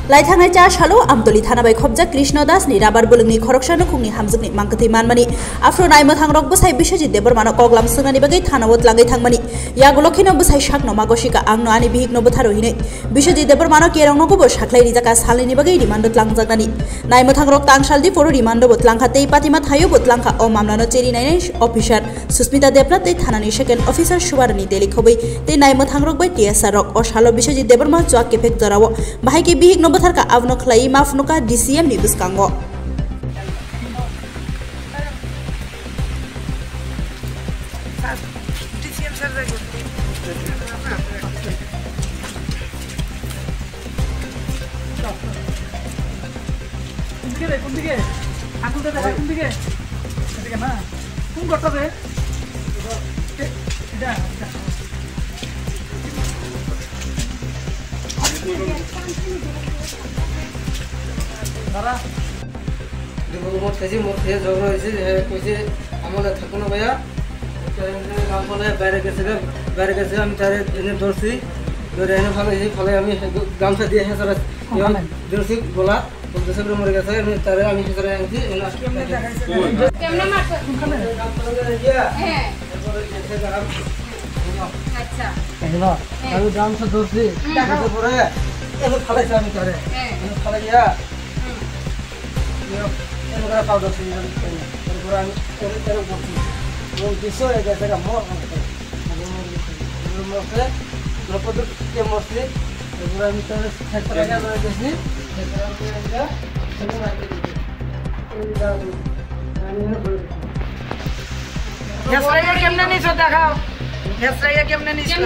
लाइथांनाय चा सालो आमदली थाना बै खबजा कृष्ण दास नि राबार बुलुंनि खरकसा नखुंनि हामजुगनि मांकथि मानमानि आफ्रो नायमो थांरक बसाय बिश्वजित देबरमानो कगलाम सोंनानि बागै थानावत लागै थांमानि यागुलखिनो बसाय शाकनो मागसिका आंनो आनि बिहिकनो बथारो हिनै बिश्वजित देबरमानो केरंनो गुबो शाखलाय रिजाका सालनि बागै रिमान्ड तलांजागनानि नायमो थांरक तांसालदि फरो रिमान्ड बतलांखा तेई पातिमा थायो बतलांखा ओ मामलानो चेरि नायनाय अफिसार सुस्मिता देबना ते थानानि सेकेन्ड अफिसार सुबारनि तेलि खबै ते नायमो थांरक बै टीएसआर रक ओ सालो बिश्वजित देबरमा चुआ केफेक जरावो बाहायके बिहिकनो बथारका आवनो खलाई माफनुका डीसीएम नि बुसकांगो डीसीएम सर जागो কোন দিকে আকুলটা দেখা কোন দিকে এদিকে না কোন করতে রে এটা দাদা দেখো মোট কাজে ঝগড়া হয়েছে কইছে আমাদের থাকো না ভাইয়া কাম বলে বাইরে গেছে আমি তারে এনে ধরছি ধরে এনে ফলে আমি গামছা দিয়ে হেসারা ধরছি গোলা বলতেছে মরে গেছে আমি তারে আমি হেসারা আনছি কেমনে মারছো কোনখানে হ্যাঁ আচ্ছা আমি গামছা ধরছি দেখাতে পরে এনে ফলাইছে আমি তারে এনে ফলাইয়া এনে পাউডার দিয়ে তারপর আমি তারে বলছি কিছু হয়ে গেছে মরছে দ্রৌপদী কে মরছে এরপর আমি তার ক্ষেত্রে গেছি কেমনে নিছো দেখাও হেসরাইয়া কেমনে নিছো